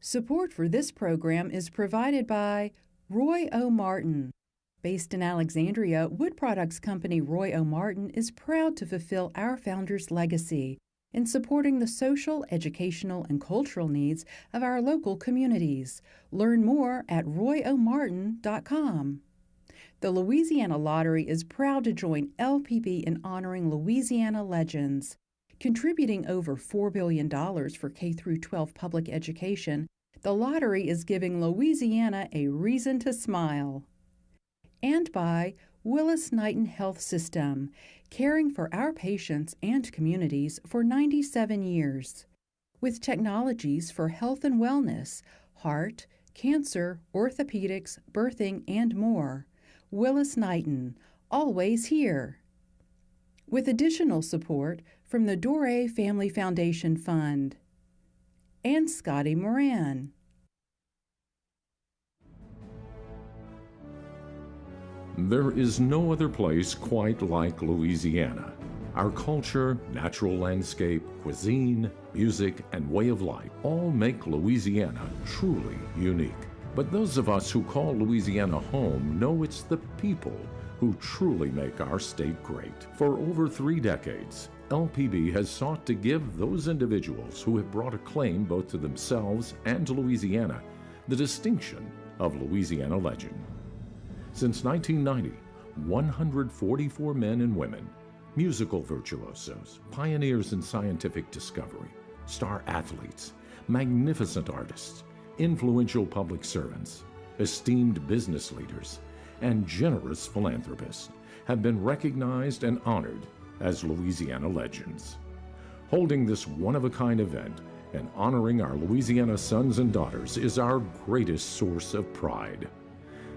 Support for this program is provided by Roy O. Martin. Based in Alexandria, wood products company Roy O. Martin is proud to fulfill our founder's legacy in supporting the social, educational, and cultural needs of our local communities. Learn more at royomartin.com. The Louisiana Lottery is proud to join LPB in honoring Louisiana Legends. Contributing over $4 billion for K-12 public education, the lottery is giving Louisiana a reason to smile. And by Willis-Knighton Health System, caring for our patients and communities for 97 years. With technologies for health and wellness, heart, cancer, orthopedics, birthing, and more. Willis-Knighton, always here. With additional support from the Doré Family Foundation Fund. And Scotty Moran. There is no other place quite like Louisiana. Our culture, natural landscape, cuisine, music, and way of life all make Louisiana truly unique. But those of us who call Louisiana home know it's the people who truly make our state great. For over 3 decades, LPB has sought to give those individuals who have brought a claim both to themselves and to Louisiana the distinction of Louisiana Legend. Since 1990, 144 men and women, musical virtuosos, pioneers in scientific discovery, star athletes, magnificent artists, influential public servants, esteemed business leaders, and generous philanthropists have been recognized and honored as Louisiana Legends. Holding this one-of-a-kind event and honoring our Louisiana sons and daughters is our greatest source of pride.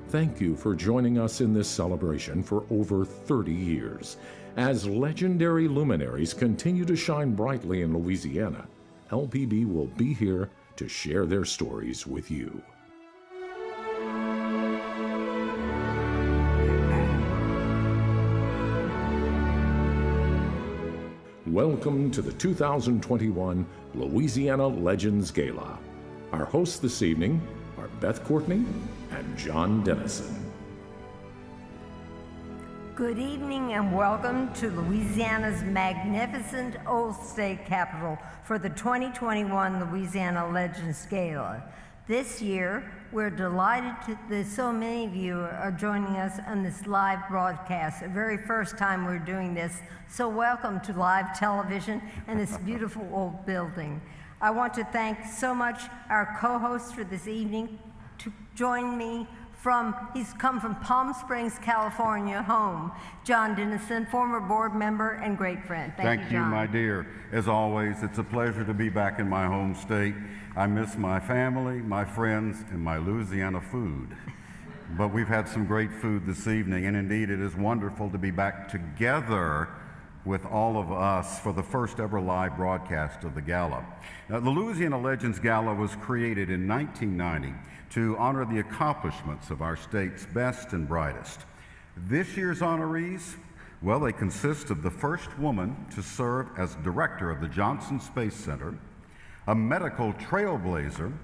Thank you for joining us in this celebration for over 30 years. As legendary luminaries continue to shine brightly in Louisiana, LPB will be here to share their stories with you. Welcome to the 2021 Louisiana Legends Gala. Our hosts this evening are Beth Courtney and John Dennison. Good evening and welcome to Louisiana's magnificent Old State Capitol for the 2021 Louisiana Legends Gala. This year, we're delighted that so many of you are joining us on this live broadcast, the very first time we're doing this. So welcome to live television and this beautiful old building. I want to thank so much our co-hosts for this evening to join me he's come from Palm Springs, California, home. John Dennison, former board member and great friend. Thank you, John. My dear. As always, it's a pleasure to be back in my home state. I miss my family, my friends, and my Louisiana food. But we've had some great food this evening, and indeed it is wonderful to be back together with all of us for the first ever live broadcast of the Gala. Now, the Louisiana Legends Gala was created in 1990 to honor the accomplishments of our state's best and brightest. This year's honorees, well, they consist of the first woman to serve as director of the Johnson Space Center, a medical trailblazer,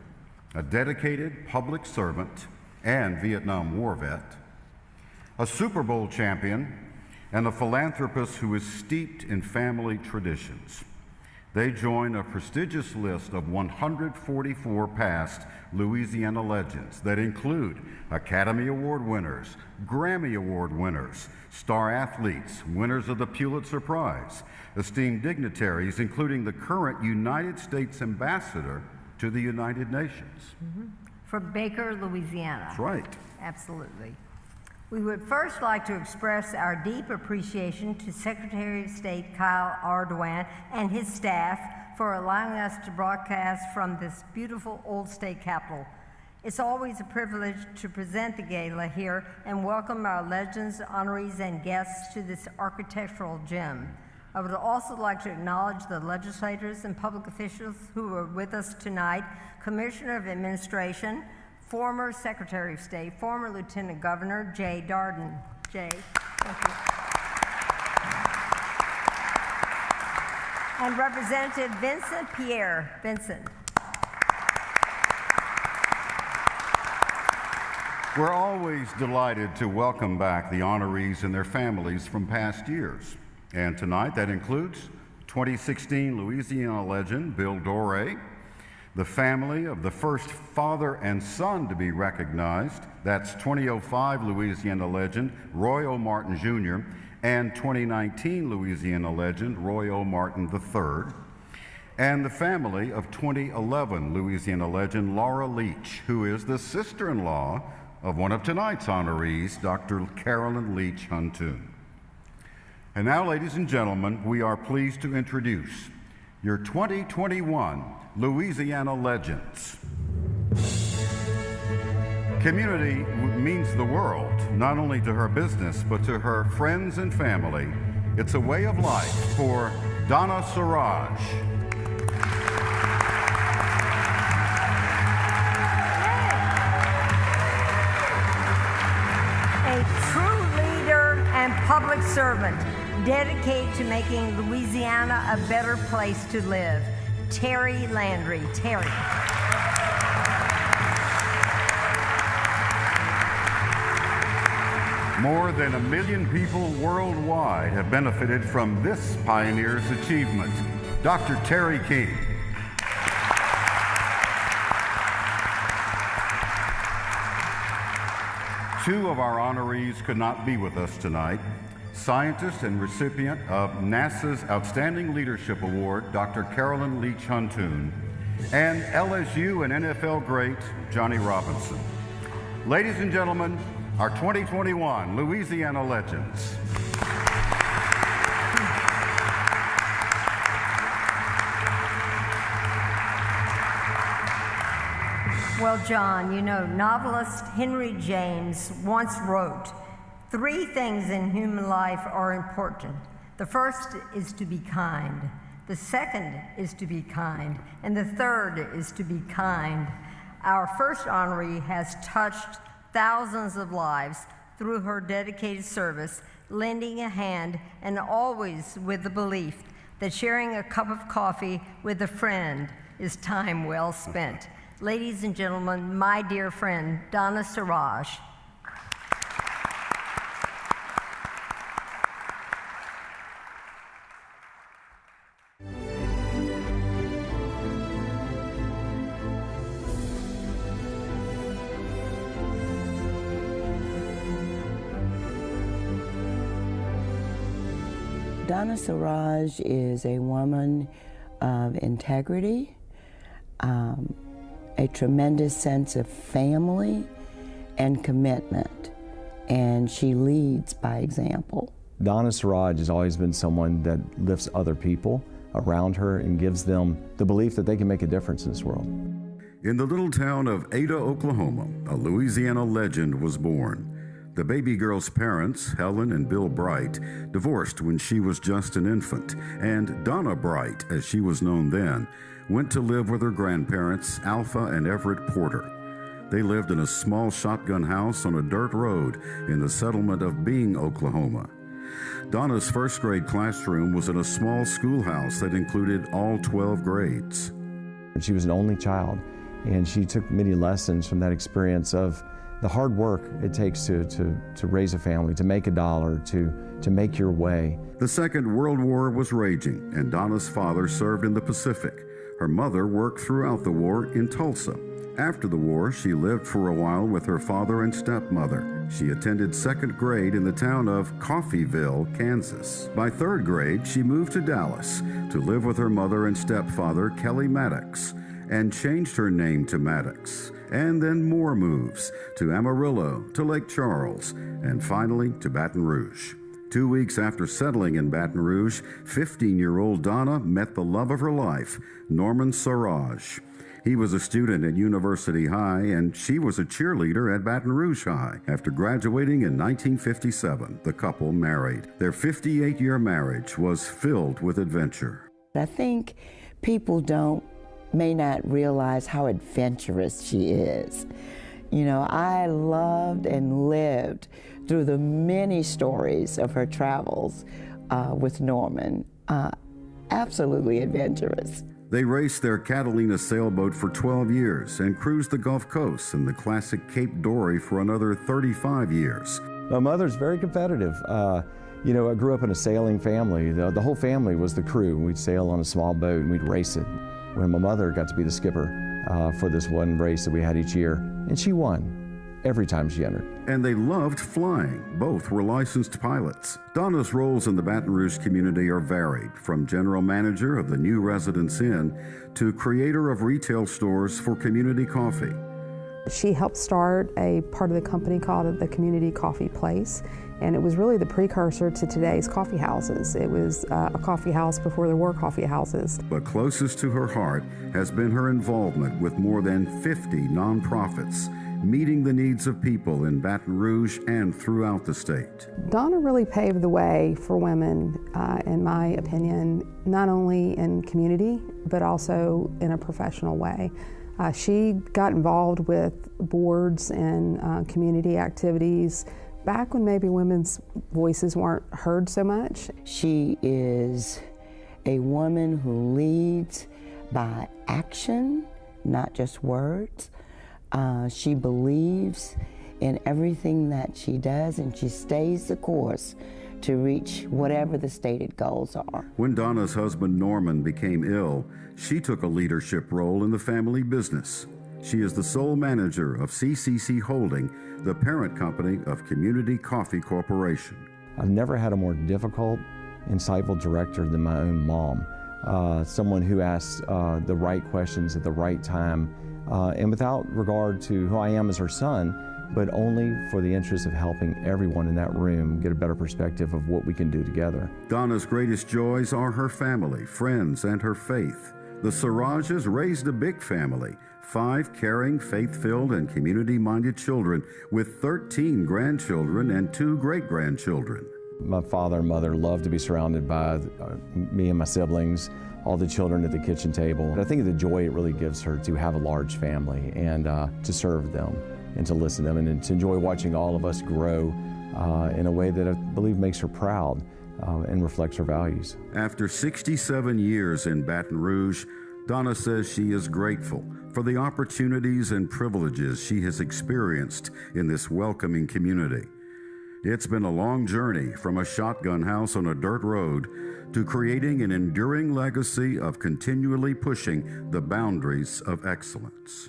a dedicated public servant and Vietnam War vet, a Super Bowl champion, and a philanthropist who is steeped in family traditions. They join a prestigious list of 144 past Louisiana legends that include Academy Award winners, Grammy Award winners, star athletes, winners of the Pulitzer Prize, esteemed dignitaries, including the current United States Ambassador to the United Nations. From Baker, Louisiana. That's right. Absolutely. We would first like to express our deep appreciation to Secretary of State Kyle Ardoin and his staff for allowing us to broadcast from this beautiful Old State Capitol. It's always a privilege to present the gala here and welcome our legends, honorees, and guests to this architectural gem. I would also like to acknowledge the legislators and public officials who are with us tonight, Commissioner of Administration, former Secretary of State, former Lieutenant Governor Jay Darden. Jay, thank you. And Representative Vincent Pierre. Vincent. We're always delighted to welcome back the honorees and their families from past years. And tonight that includes 2016 Louisiana legend Bill Doré, the family of the first father and son to be recognized, that's 2005 Louisiana legend Roy O. Martin Jr., and 2019 Louisiana legend Roy O. Martin III, and the family of 2011 Louisiana legend Laura Leach, who is the sister-in-law of one of tonight's honorees, Dr. Carolyn Leach Huntoon. And now, ladies and gentlemen, we are pleased to introduce your 2021 Louisiana Legends. Community means the world, not only to her business, but to her friends and family. It's a way of life for Donna Saurage. Public servant dedicated to making Louisiana a better place to live, Terry Landry. Terry. More than 1 million people worldwide have benefited from this pioneer's achievement. Dr. Terry King. Two of our honorees could not be with us tonight. Scientist and recipient of NASA's Outstanding Leadership Award, Dr. Carolyn Leach Huntoon, and LSU and NFL great, Johnny Robinson. Ladies and gentlemen, our 2021 Louisiana Legends. Well, John, you know, novelist Henry James once wrote, 3 things in human life are important. The first is to be kind. The second is to be kind. And the third is to be kind. Our first honoree has touched thousands of lives through her dedicated service, lending a hand, and always with the belief that sharing a cup of coffee with a friend is time well spent. Ladies and gentlemen, my dear friend, Donna Saurage. Donna Saurage is a woman of integrity, a tremendous sense of family and commitment, and she leads by example. Donna Saurage has always been someone that lifts other people around her and gives them the belief that they can make a difference in this world. In the little town of Ada, Oklahoma, a Louisiana legend was born. The baby girl's parents, Helen and Bill Bright, divorced when she was just an infant, and Donna Bright, as she was known then, went to live with her grandparents, Alpha and Everett Porter. They lived in a small shotgun house on a dirt road in the settlement of Bing, Oklahoma. Donna's first grade classroom was in a small schoolhouse that included all 12 grades. She was an only child, and she took many lessons from that experience of the hard work it takes to raise a family, to make a dollar, to make your way. The Second World War was raging, and Donna's father served in the Pacific. Her mother worked throughout the war in Tulsa. After the war, she lived for a while with her father and stepmother. She attended 2nd grade in the town of Coffeyville, Kansas. By 3rd grade, she moved to Dallas to live with her mother and stepfather, Kelly Maddox, and changed her name to Maddox. And then more moves to Amarillo, to Lake Charles, and finally to Baton Rouge. 2 weeks after settling in Baton Rouge, 15-year-old Donna met the love of her life, Norman Saurage. He was a student at University High, and she was a cheerleader at Baton Rouge High. After graduating in 1957, the couple married. Their 58-year marriage was filled with adventure. I think people may not realize how adventurous she is. You know, I loved and lived through the many stories of her travels with Norman. Absolutely adventurous. They raced their Catalina sailboat for 12 years and cruised the Gulf Coast and the classic Cape Dory for another 35 years. My mother's very competitive. You know, I grew up in a sailing family. The whole family was the crew. We'd sail on a small boat and we'd race it. When my mother got to be the skipper for this one race that we had each year, and she won every time she entered. And they loved flying. Both were licensed pilots. Donna's roles in the Baton Rouge community are varied, from general manager of the New Residence Inn to creator of retail stores for Community Coffee. She helped start a part of the company called the Community Coffee Place, and it was really the precursor to today's coffee houses. It was a coffee house before there were coffee houses. But closest to her heart has been her involvement with more than 50 nonprofits, meeting the needs of people in Baton Rouge and throughout the state. Donna really paved the way for women, in my opinion, not only in community, but also in a professional way. She got involved with boards and community activities back when maybe women's voices weren't heard so much. She is a woman who leads by action, not just words. She believes in everything that she does, and she stays the course to reach whatever the stated goals are. When Donna's husband Norman became ill, she took a leadership role in the family business. She is the sole manager of CCC Holding, the parent company of Community Coffee Corporation. I've never had a more difficult, insightful director than my own mom. Someone who asks the right questions at the right time, and without regard to who I am as her son, but only for the interest of helping everyone in that room get a better perspective of what we can do together. Donna's greatest joys are her family, friends, and her faith. The Saurages raised a big family, 5 caring, faith-filled, and community-minded children with 13 grandchildren and 2 great-grandchildren. My father and mother loved to be surrounded by me and my siblings, all the children at the kitchen table. And I think of the joy it really gives her to have a large family and to serve them and to listen to them and to enjoy watching all of us grow in a way that I believe makes her proud and reflects her values. After 67 years in Baton Rouge, Donna says she is grateful for the opportunities and privileges she has experienced in this welcoming community. It's been a long journey from a shotgun house on a dirt road to creating an enduring legacy of continually pushing the boundaries of excellence.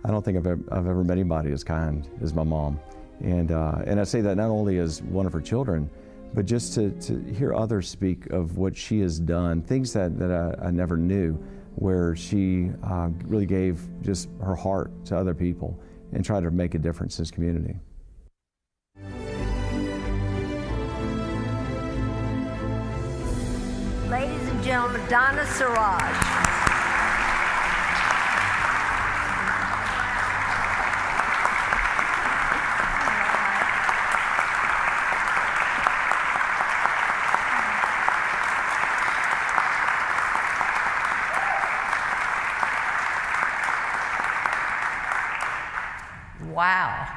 I don't think I've ever met anybody as kind as my mom. And I say that not only as one of her children, but just to hear others speak of what she has done, things that I never knew, where she really gave just her heart to other people and tried to make a difference in this community. Ladies and gentlemen, Donna Saurage. Wow.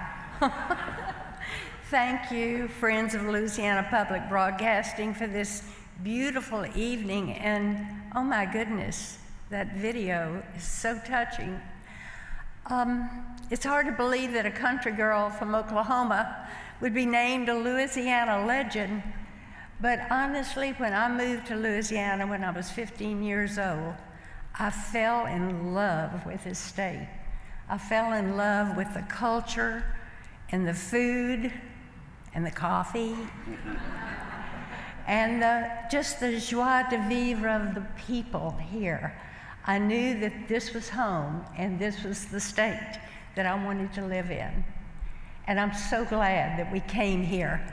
Thank you, Friends of Louisiana Public Broadcasting, for this beautiful evening. And oh my goodness, that video is so touching. It's hard to believe that a country girl from Oklahoma would be named a Louisiana legend. But honestly, when I moved to Louisiana when I was 15 years old, I fell in love with this state. I fell in love with the culture and the food and the coffee and just the joie de vivre of the people here. I knew that this was home and this was the state that I wanted to live in. And I'm so glad that we came here.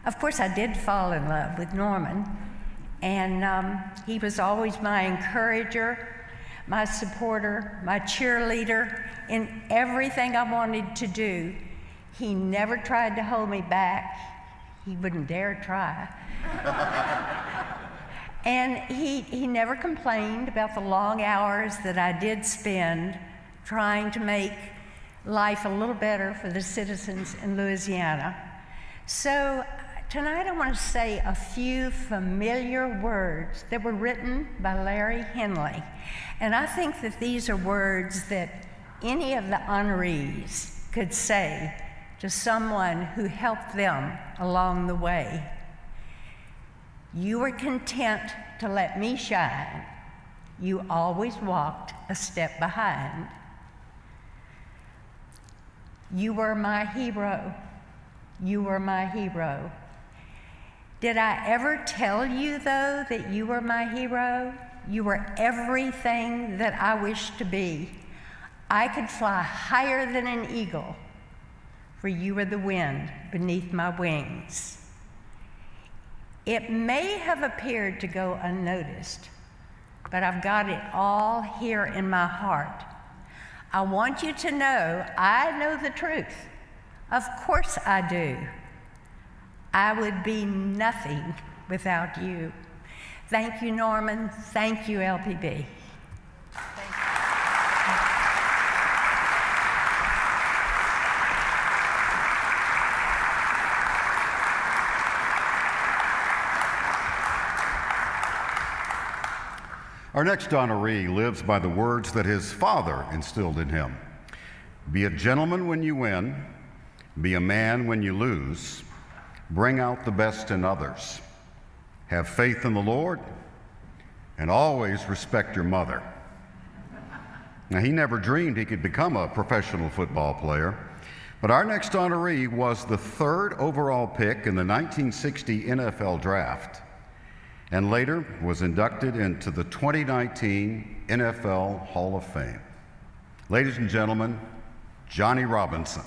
Of course, I did fall in love with Norman, and he was always my encourager, my supporter, my cheerleader in everything I wanted to do. He never tried to hold me back. He wouldn't dare try. And he never complained about the long hours that I did spend trying to make life a little better for the citizens in Louisiana. So tonight I want to say a few familiar words that were written by Larry Henley. And I think that these are words that any of the honorees could say to someone who helped them along the way. You were content to let me shine. You always walked a step behind. You were my hero. You were my hero. Did I ever tell you, though, that you were my hero? You were everything that I wished to be. I could fly higher than an eagle, for you were the wind beneath my wings. It may have appeared to go unnoticed, but I've got it all here in my heart. I want you to know I know the truth. Of course I do. I would be nothing without you. Thank you, Norman. Thank you, LPB. Our next honoree lives by the words that his father instilled in him. Be a gentleman when you win, be a man when you lose, bring out the best in others, have faith in the Lord, and always respect your mother. Now, he never dreamed he could become a professional football player, but our next honoree was the 3rd overall pick in the 1960 NFL Draft, and later was inducted into the 2019 NFL Hall of Fame. Ladies and gentlemen, Johnny Robinson.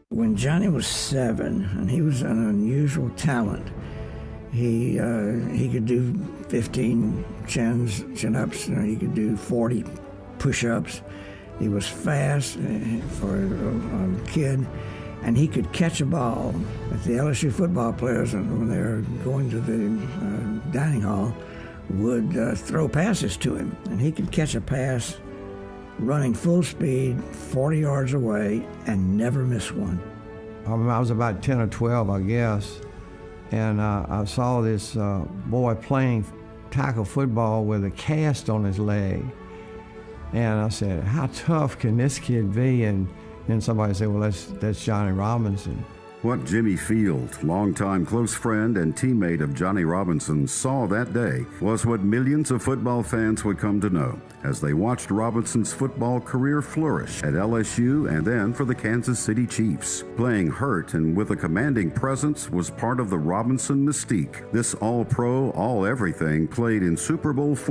When Johnny was 7, and he was an unusual talent, he could do 15 chin-ups, he could do 40 push-ups. He was fast for a kid, and he could catch a ball. But the LSU football players, when they were going to the dining hall, would throw passes to him, and he could catch a pass running full speed 40 yards away and never miss one. I was about 10 or 12, I guess, and I saw this boy playing tackle football with a cast on his leg. And I said, how tough can this kid be? And then somebody said, well, that's Johnny Robinson. What Jimmy Field, longtime close friend and teammate of Johnny Robinson, saw that day was what millions of football fans would come to know as they watched Robinson's football career flourish at LSU and then for the Kansas City Chiefs. Playing hurt and with a commanding presence was part of the Robinson mystique. This all-pro, all-everything played in Super Bowl IV,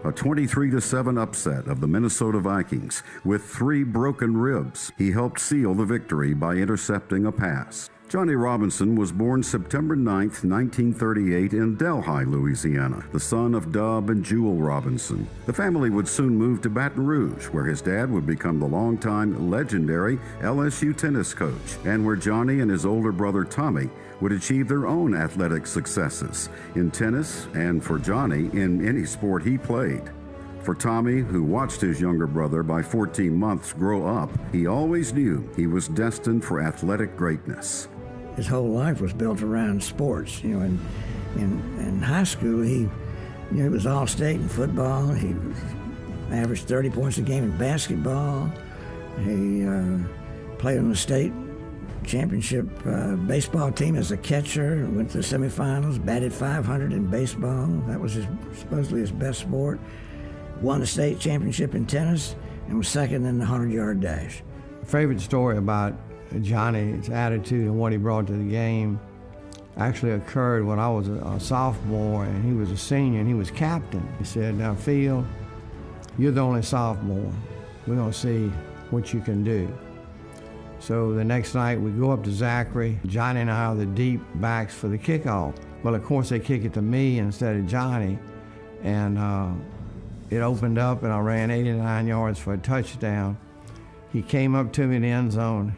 a 23-7 upset of the Minnesota Vikings. With 3 broken ribs, he helped seal the victory by intercepting a pass. Johnny Robinson was born September 9, 1938 in Delhi, Louisiana, the son of Dub and Jewel Robinson. The family would soon move to Baton Rouge, where his dad would become the longtime legendary LSU tennis coach, and where Johnny and his older brother Tommy would achieve their own athletic successes in tennis and, for Johnny, in any sport he played. For Tommy, who watched his younger brother by 14 months grow up, he always knew he was destined for athletic greatness. His whole life was built around sports. In high school, he was all-state in football. He averaged 30 points a game in basketball. He played on the state championship baseball team as a catcher. Went to the semifinals, batted .500 in baseball. That was supposedly his best sport. Won the state championship in tennis and was second in the 100-yard dash. Favorite story about Johnny's attitude and what he brought to the game actually occurred when I was a sophomore and he was a senior and he was captain. He said, now Field, you're the only sophomore. We're going to see what you can do. So the next night we go up to Zachary. Johnny and I are the deep backs for the kickoff. Well, of course they kick it to me instead of Johnny, and it opened up and I ran 89 yards for a touchdown. He came up to me in the end zone,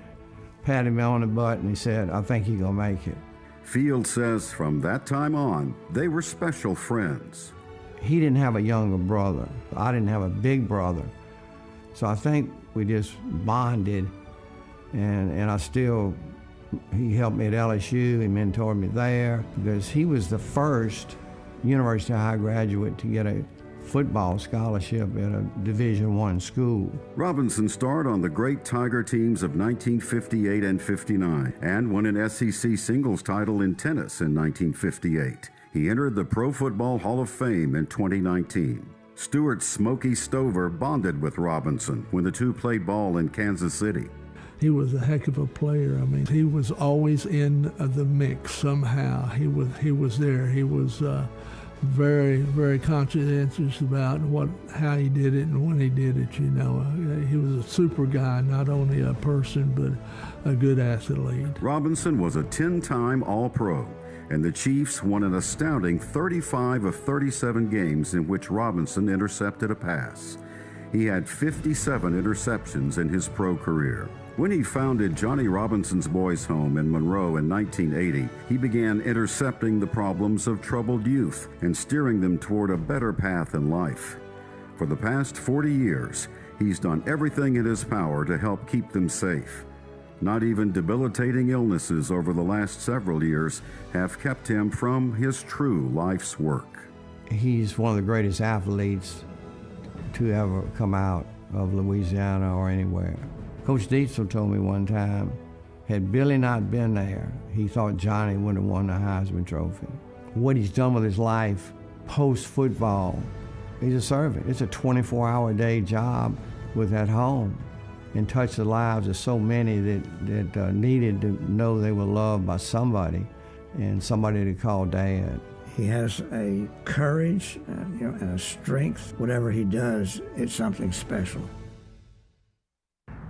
patted me on the butt, and he said, "I think you're going to make it." Field says from that time on, they were special friends. He didn't have a younger brother. I didn't have a big brother. So I think we just bonded, and he helped me at LSU, he mentored me there, because he was the first University High graduate to get a football scholarship at a Division I school. Robinson starred on the great Tiger teams of 1958 and 59 and won an SEC singles title in tennis in 1958. He entered the Pro Football Hall of Fame in 2019. Stuart "Smokey" Stover bonded with Robinson when the two played ball in Kansas City. He was a heck of a player. I mean, he was always in the mix somehow. He was there. He was very, very conscientious about how he did it and when he did it, you know. He was a super guy, not only a person, but a good athlete. Robinson was a 10-time All-Pro, and the Chiefs won an astounding 35 of 37 games in which Robinson intercepted a pass. He had 57 interceptions in his pro career. When he founded Johnny Robinson's Boys Home in Monroe in 1980, he began intercepting the problems of troubled youth and steering them toward a better path in life. For the past 40 years, he's done everything in his power to help keep them safe. Not even debilitating illnesses over the last several years have kept him from his true life's work. He's one of the greatest athletes to ever come out of Louisiana or anywhere. Coach Dietzel told me one time, had Billy not been there, he thought Johnny would have won the Heisman Trophy. What he's done with his life post-football, he's a servant. It's a 24-hour-a-day job with that home, and touch the lives of so many that needed to know they were loved by somebody, and somebody to call Dad. He has a courage and a strength. Whatever he does, it's something special.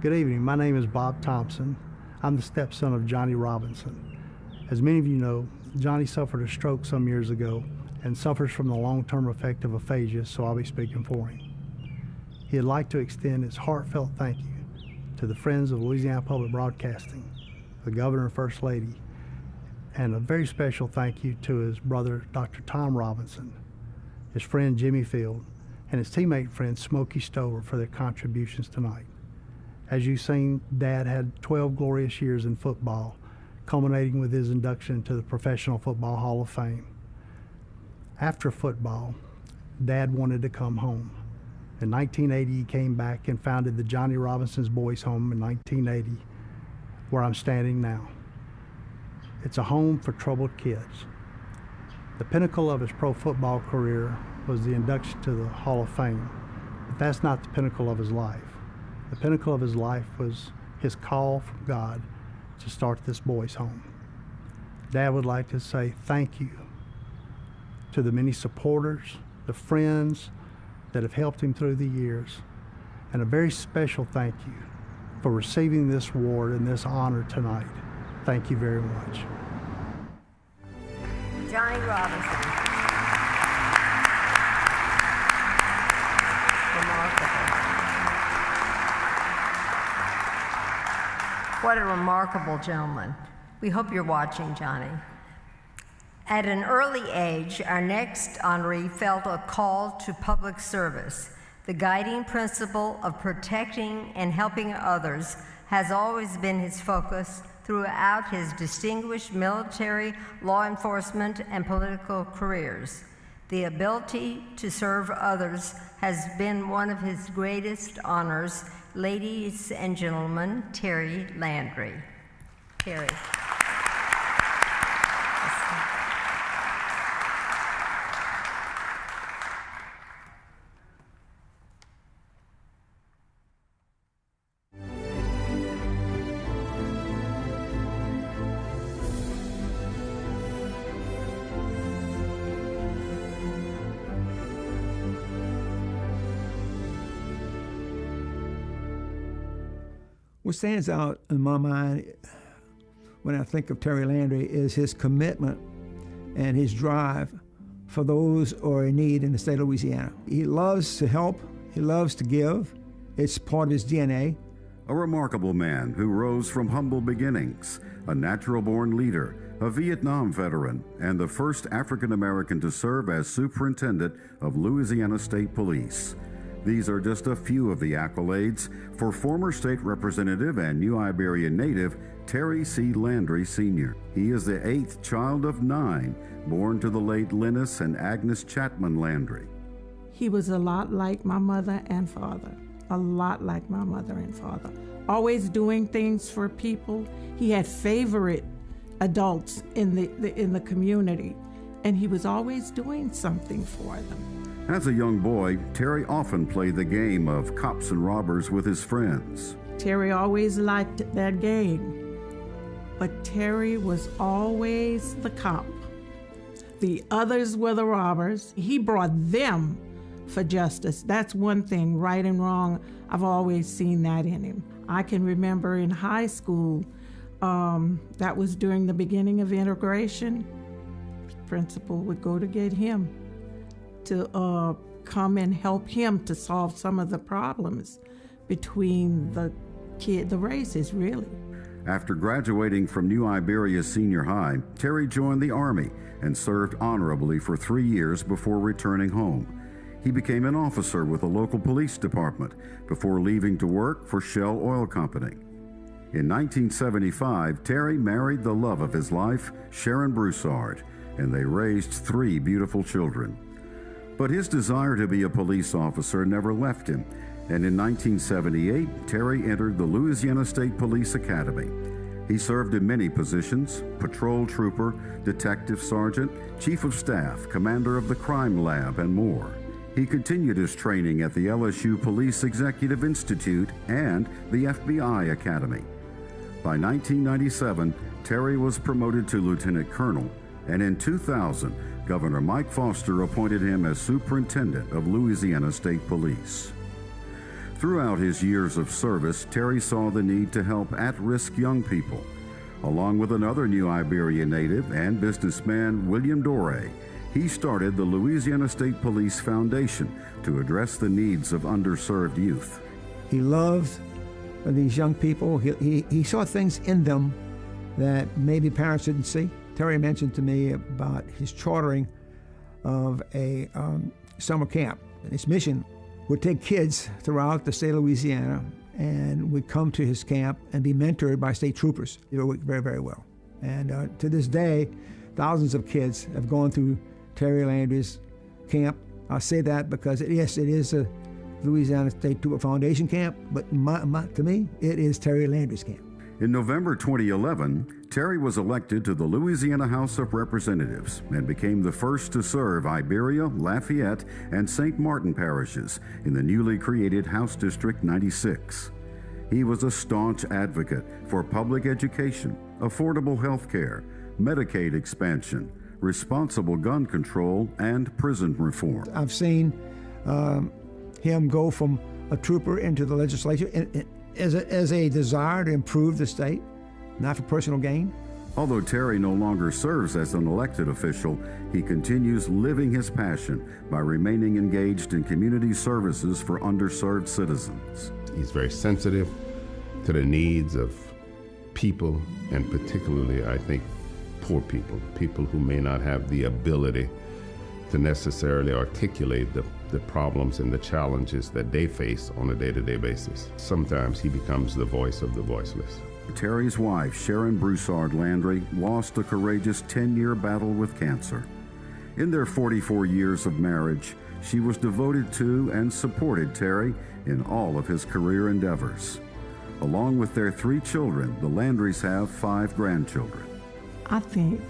Good evening. My name is Bob Thompson. I'm the stepson of Johnny Robinson. As many of you know, Johnny suffered a stroke some years ago and suffers from the long-term effect of aphasia, so I'll be speaking for him. He'd like to extend his heartfelt thank you to the Friends of Louisiana Public Broadcasting, the Governor and First Lady, and a very special thank you to his brother, Dr. Tom Robinson, his friend Jimmy Field, and his teammate friend Smokey Stover for their contributions tonight. As you've seen, Dad had 12 glorious years in football, culminating with his induction into the Professional Football Hall of Fame. After football, Dad wanted to come home. In 1980, he came back and founded the Johnny Robinson's Boys Home in 1980, where I'm standing now. It's a home for troubled kids. The pinnacle of his pro football career was the induction to the Hall of Fame, but that's not the pinnacle of his life. The pinnacle of his life was his call from God to start this boys' home. Dad would like to say thank you to the many supporters, the friends that have helped him through the years, and a very special thank you for receiving this award and this honor tonight. Thank you very much. Johnny Robinson. What a remarkable gentleman. We hope you're watching, Johnny. At an early age, our next honoree felt a call to public service. The guiding principle of protecting and helping others has always been his focus throughout his distinguished military, law enforcement, and political careers. The ability to serve others has been one of his greatest honors. Ladies and gentlemen, Terry Landry. Terry. What stands out in my mind when I think of Terry Landry is his commitment and his drive for those who are in need in the state of Louisiana. He loves to help, he loves to give. It's part of his DNA. A remarkable man who rose from humble beginnings, a natural-born leader, a Vietnam veteran, and the first African-American to serve as Superintendent of Louisiana State Police. These are just a few of the accolades for former state representative and New Iberia native Terry C. Landry Sr. He is the 8th child of 9, born to the late Linus and Agnes Chapman Landry. He was a lot like my mother and father, a lot like my mother and father. Always doing things for people. He had favorite adults in the community, and he was always doing something for them. As a young boy, Terry often played the game of cops and robbers with his friends. Terry always liked that game, but Terry was always the cop. The others were the robbers. He brought them for justice. That's one thing, right and wrong. I've always seen that in him. I can remember in high school, that was during the beginning of integration. The principal would go to get him to come and help him to solve some of the problems between the races, really. After graduating from New Iberia Senior High, Terry joined the Army and served honorably for 3 years before returning home. He became an officer with the local police department before leaving to work for Shell Oil Company. In 1975, Terry married the love of his life, Sharon Broussard, and they raised 3 beautiful children. But his desire to be a police officer never left him, and in 1978, Terry entered the Louisiana State Police Academy. He served in many positions: patrol trooper, detective sergeant, chief of staff, commander of the crime lab, and more. He continued his training at the LSU Police Executive Institute and the FBI Academy. By 1997, Terry was promoted to lieutenant colonel, and in 2000, Governor Mike Foster appointed him as Superintendent of Louisiana State Police. Throughout his years of service, Terry saw the need to help at-risk young people. Along with another New Iberia native and businessman, William Doré, he started the Louisiana State Police Foundation to address the needs of underserved youth. He loved these young people. He saw things in them that maybe parents didn't see. Terry mentioned to me about his chartering of a summer camp. And his mission would take kids throughout the state of Louisiana and would come to his camp and be mentored by state troopers. They worked very, very well. And to this day, thousands of kids have gone through Terry Landry's camp. I'll say that because, yes, it is a Louisiana State Trooper Foundation camp, but to me, it is Terry Landry's camp. In November 2011, Terry was elected to the Louisiana House of Representatives and became the first to serve Iberia, Lafayette, and St. Martin parishes in the newly created House District 96. He was a staunch advocate for public education, affordable health care, Medicaid expansion, responsible gun control, and prison reform. I've seen him go from a trooper into the legislature as a desire to improve the state, not for personal gain. Although Terry no longer serves as an elected official, he continues living his passion by remaining engaged in community services for underserved citizens. He's very sensitive to the needs of people, and particularly, I think, poor people, people who may not have the ability to necessarily articulate the problems and the challenges that they face on a day-to-day basis. Sometimes he becomes the voice of the voiceless. Terry's wife, Sharon Broussard Landry, lost a courageous 10-year battle with cancer. In their 44 years of marriage, she was devoted to and supported Terry in all of his career endeavors. Along with their 3 children, the Landrys have 5 grandchildren. I think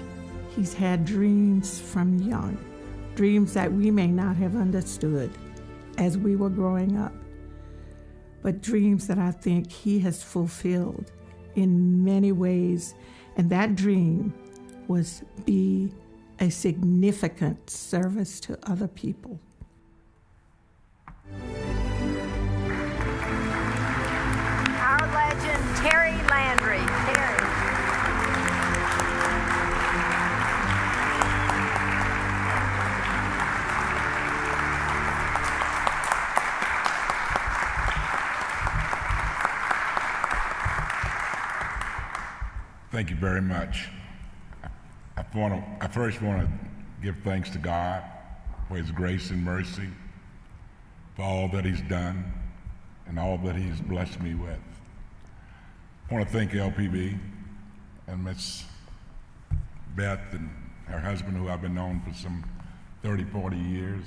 he's had dreams from young, dreams that we may not have understood as we were growing up, but dreams that I think he has fulfilled in many ways. And that dream was be a significant service to other people. Our legend, Terry Landry. Terry. Thank you very much. I first want to give thanks to God for His grace and mercy, for all that He's done and all that He's blessed me with. I want to thank LPB and Miss Beth and her husband, who I've been known for some 30, 40 years.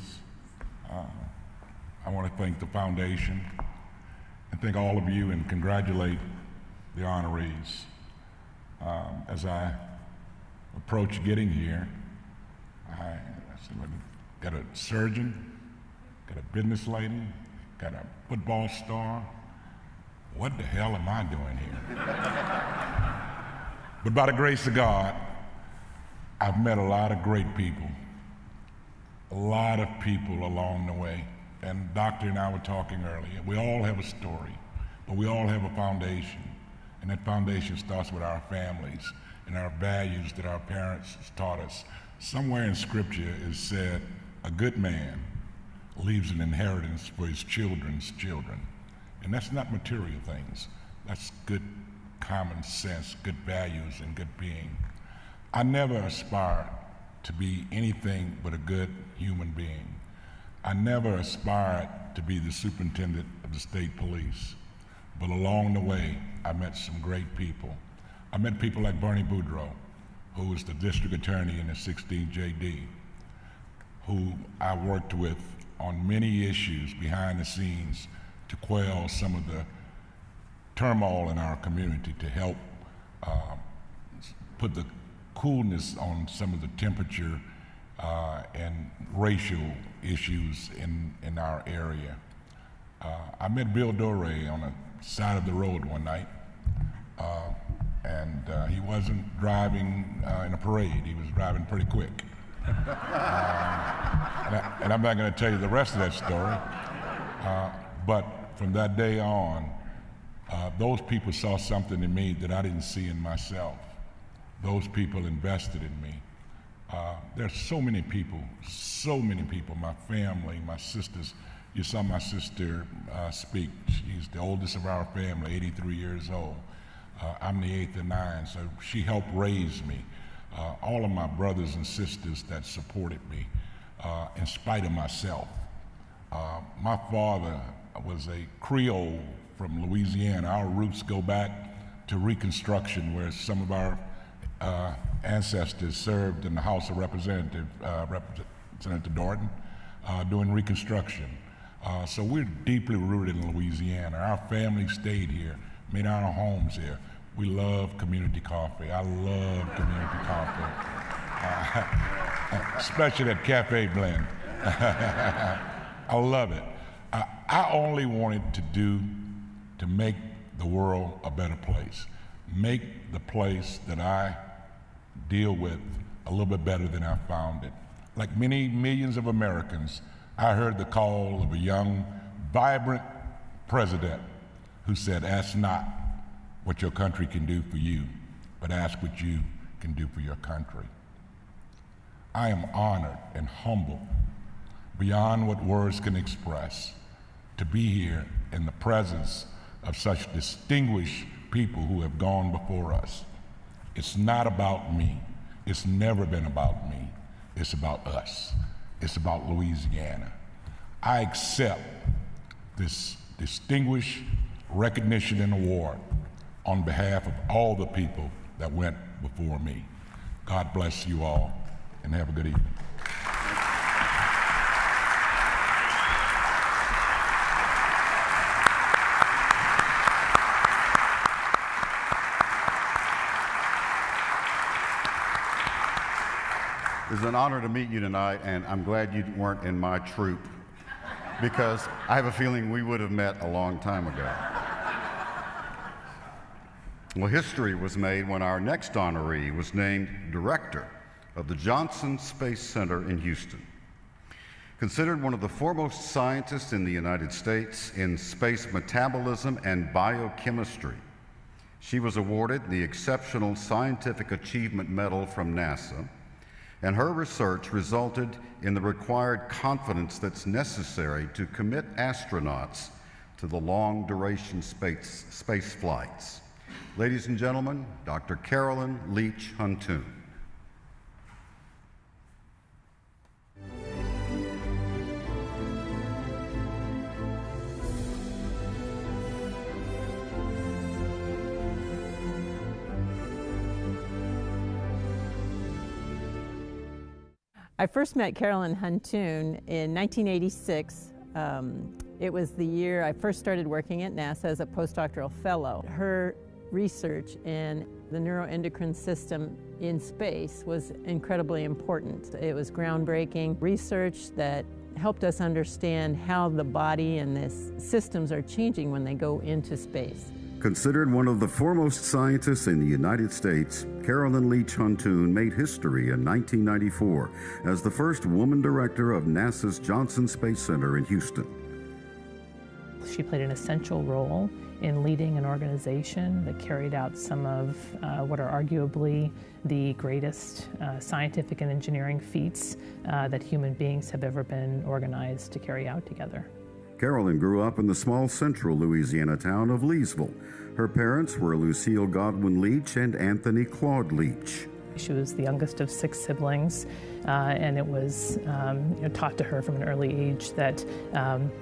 I want to thank the foundation and thank all of you and congratulate the honorees. As I approach getting here, I got a surgeon, got a business lady, got a football star. What the hell am I doing here? But by the grace of God, I've met a lot of great people, a lot of people along the way. And Doctor and I were talking earlier. We all have a story, but we all have a foundation. And that foundation starts with our families and our values that our parents taught us. Somewhere in Scripture is said, a good man leaves an inheritance for his children's children. And that's not material things. That's good common sense, good values, and good being. I never aspired to be anything but a good human being. I never aspired to be the superintendent of the state police. But along the way, I met some great people. I met people like Bernie Boudreaux, who was the district attorney in the 16th JD, who I worked with on many issues behind the scenes to quell some of the turmoil in our community, to help put the coolness on some of the temperature and racial issues in our area. I met Bill Dore on the side of the road one night, and he wasn't driving in a parade. He was driving pretty quick. And I'm not going to tell you the rest of that story, but from that day on, those people saw something in me that I didn't see in myself. Those people invested in me. There's so many people, my family, my sisters. You saw my sister speak. She's the oldest of our family, 83 years old. I'm the 8th of 9, so she helped raise me. All of my brothers and sisters that supported me, in spite of myself. My father was a Creole from Louisiana. Our roots go back to Reconstruction, where some of our ancestors served in the House of Representatives, Senator Dorton, doing Reconstruction. So we're deeply rooted in Louisiana. Our family stayed here, made our homes here. We love community coffee. I love community coffee, especially that cafe blend. I love it. I only wanted to make the world a better place, make the place that I deal with a little bit better than I found it. Like many millions of Americans, I heard the call of a young, vibrant president who said, ask not what your country can do for you, but ask what you can do for your country. I am honored and humbled beyond what words can express to be here in the presence of such distinguished people who have gone before us. It's not about me. It's never been about me. It's about us. It's about Louisiana. I accept this distinguished recognition and award on behalf of all the people that went before me. God bless you all, and have a good evening. It's an honor to meet you tonight, and I'm glad you weren't in my troop, because I have a feeling we would have met a long time ago. Well, history was made when our next honoree was named director of the Johnson Space Center in Houston. Considered one of the foremost scientists in the United States in space metabolism and biochemistry, she was awarded the Exceptional Scientific Achievement Medal from NASA, and her research resulted in the required confidence that's necessary to commit astronauts to the long-duration space flights. Ladies and gentlemen, Dr. Carolyn Leach Huntoon. I first met Carolyn Huntoon in 1986. It was the year I first started working at NASA as a postdoctoral fellow. Her research in the neuroendocrine system in space was incredibly important. It was groundbreaking research that helped us understand how the body and the systems are changing when they go into space. Considered one of the foremost scientists in the United States, Carolyn Leach Huntoon made history in 1994 as the first woman director of NASA's Johnson Space Center in Houston. She played an essential role in leading an organization that carried out some of what are arguably the greatest scientific and engineering feats that human beings have ever been organized to carry out together. Carolyn grew up in the small central Louisiana town of Leesville. Her parents were Lucille Godwin Leach and Anthony Claude Leach. She was the youngest of 6 siblings, and it was taught to her from an early age that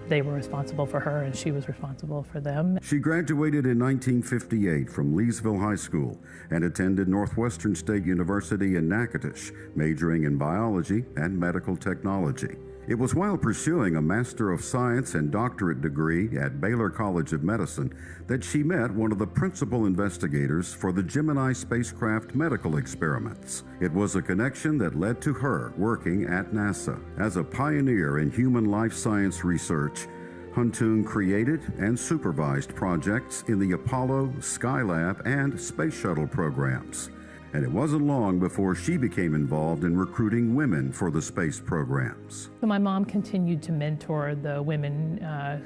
they were responsible for her and she was responsible for them. She graduated in 1958 from Leesville High School and attended Northwestern State University in Natchitoches, majoring in biology and medical technology. It was while pursuing a Master of Science and doctorate degree at Baylor College of Medicine that she met one of the principal investigators for the Gemini spacecraft medical experiments. It was a connection that led to her working at NASA. As a pioneer in human life science research, Huntoon created and supervised projects in the Apollo, Skylab, and Space Shuttle programs. And it wasn't long before she became involved in recruiting women for the space programs. So my mom continued to mentor the women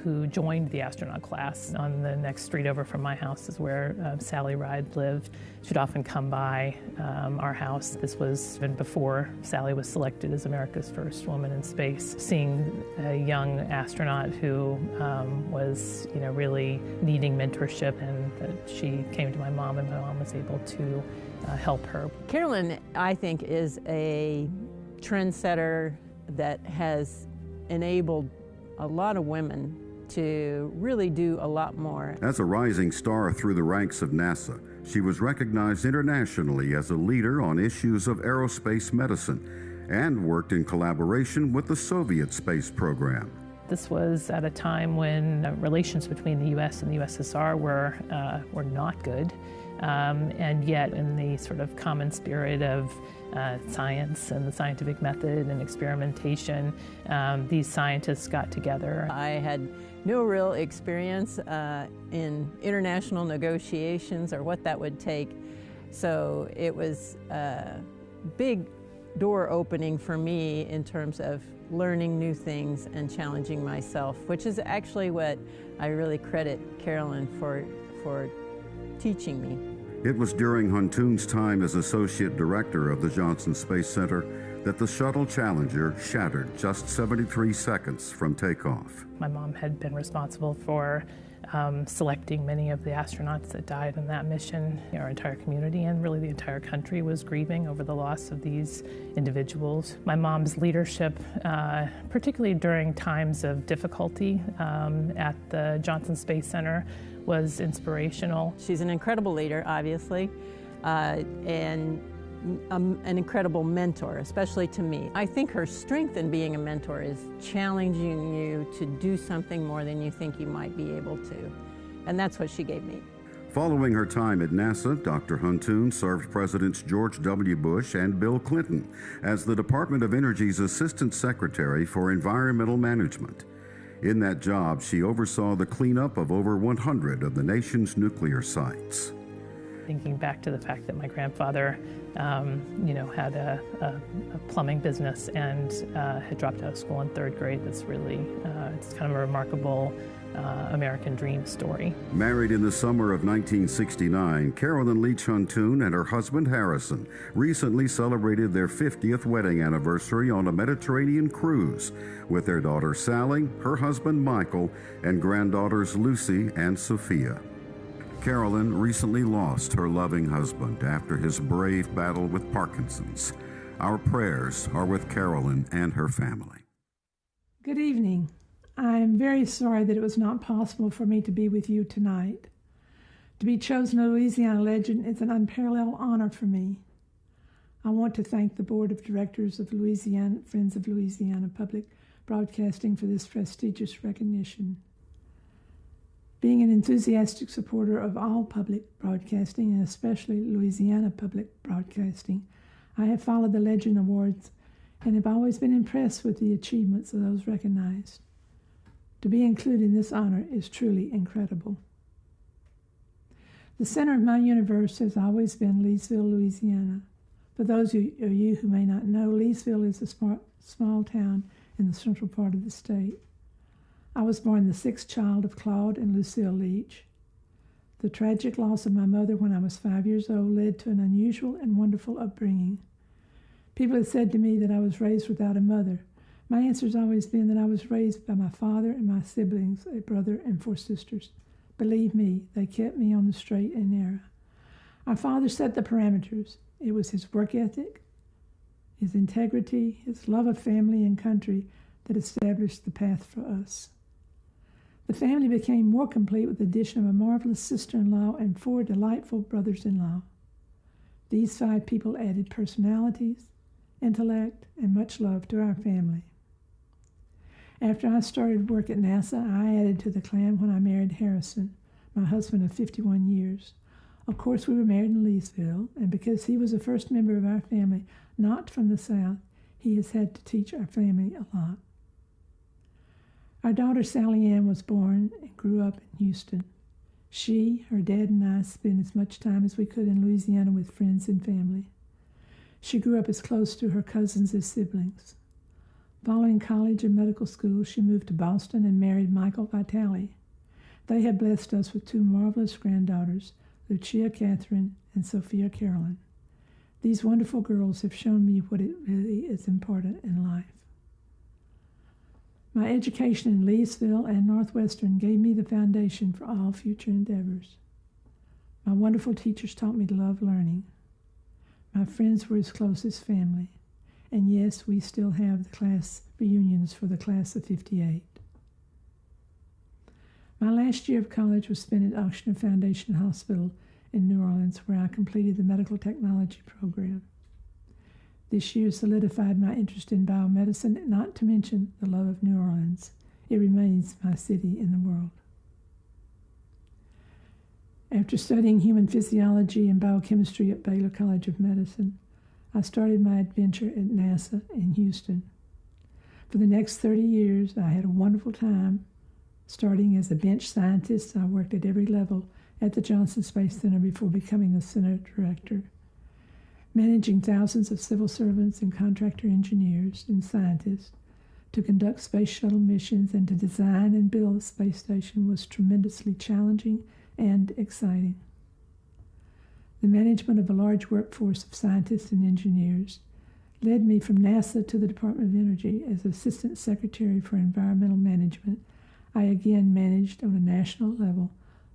who joined the astronaut class. On the next street over from my house is where Sally Ride lived. She'd often come by our house. This was even before Sally was selected as America's first woman in space. Seeing a young astronaut who was really needing mentorship, and that she came to my mom and my mom was able to help her. Carolyn, I think, is a trendsetter that has enabled a lot of women to really do a lot more. As a rising star through the ranks of NASA, she was recognized internationally as a leader on issues of aerospace medicine and worked in collaboration with the Soviet space program. This was at a time when relations between the U.S. and the USSR were not good. And yet, in the sort of common spirit of science and the scientific method and experimentation, these scientists got together. I had no real experience in international negotiations or what that would take, so it was a big door opening for me in terms of learning new things and challenging myself, which is actually what I really credit Carolyn for teaching me. It was during Huntoon's time as Associate Director of the Johnson Space Center that the Shuttle Challenger shattered just 73 seconds from takeoff. My mom had been responsible for selecting many of the astronauts that died in that mission. Our entire community and really the entire country was grieving over the loss of these individuals. My mom's leadership, particularly during times of difficulty at the Johnson Space Center, was inspirational. She's an incredible leader, obviously, and an incredible mentor, especially to me. I think her strength in being a mentor is challenging you to do something more than you think you might be able to, and that's what she gave me. Following her time at NASA, Dr. Huntoon served Presidents George W. Bush and Bill Clinton as the Department of Energy's Assistant Secretary for Environmental Management. In that job, she oversaw the cleanup of over 100 of the nation's nuclear sites. Thinking back to the fact that my grandfather, had a plumbing business and had dropped out of school in 3rd grade, that's really, it's kind of a remarkable American dream story. Married in the summer of 1969, Carolyn Leach Huntoon and her husband Harrison recently celebrated their 50th wedding anniversary on a Mediterranean cruise with their daughter Sally, her husband Michael, and granddaughters Lucy and Sophia. Carolyn recently lost her loving husband after his brave battle with Parkinson's. Our prayers are with Carolyn and her family. Good evening. I am very sorry that it was not possible for me to be with you tonight. To be chosen a Louisiana Legend is an unparalleled honor for me. I want to thank the Board of Directors of Louisiana Friends of Louisiana Public Broadcasting for this prestigious recognition. Being an enthusiastic supporter of all public broadcasting, and especially Louisiana Public Broadcasting, I have followed the Legend Awards and have always been impressed with the achievements of those recognized. To be included in this honor is truly incredible. The center of my universe has always been Leesville, Louisiana. For those of you who may not know, Leesville is a small town in the central part of the state. I was born the sixth child of Claude and Lucille Leach. The tragic loss of my mother when I was 5 years old led to an unusual and wonderful upbringing. People have said to me that I was raised without a mother. My answer has always been that I was raised by my father and my siblings, a brother and 4 sisters. Believe me, they kept me on the straight and narrow. Our father set the parameters. It was his work ethic, his integrity, his love of family and country that established the path for us. The family became more complete with the addition of a marvelous sister-in-law and 4 delightful brothers-in-law. These 5 people added personalities, intellect, and much love to our family. After I started work at NASA, I added to the clan when I married Harrison, my husband of 51 years. Of course, we were married in Leesville, and because he was the first member of our family not from the South, he has had to teach our family a lot. Our daughter Sally Ann was born and grew up in Houston. She, her dad, and I spent as much time as we could in Louisiana with friends and family. She grew up as close to her cousins as siblings. Following college and medical school, she moved to Boston and married Michael Vitale. They have blessed us with 2 marvelous granddaughters, Lucia Catherine and Sophia Carolyn. These wonderful girls have shown me what it really is important in life. My education in Leesville and Northwestern gave me the foundation for all future endeavors. My wonderful teachers taught me to love learning. My friends were as close as family. And yes, we still have the class reunions for the class of '58. My last year of college was spent at Ochsner Foundation Hospital in New Orleans, where I completed the medical technology program. This year solidified my interest in biomedicine, not to mention the love of New Orleans. It remains my city in the world. After studying human physiology and biochemistry at Baylor College of Medicine, I started my adventure at NASA in Houston. For the next 30 years, I had a wonderful time. Starting as a bench scientist, I worked at every level at the Johnson Space Center before becoming the center director. Managing thousands of civil servants and contractor engineers and scientists to conduct space shuttle missions and to design and build a space station was tremendously challenging and exciting. The management of a large workforce of scientists and engineers led me from NASA to the Department of Energy as Assistant Secretary for Environmental Management. I again managed on a national level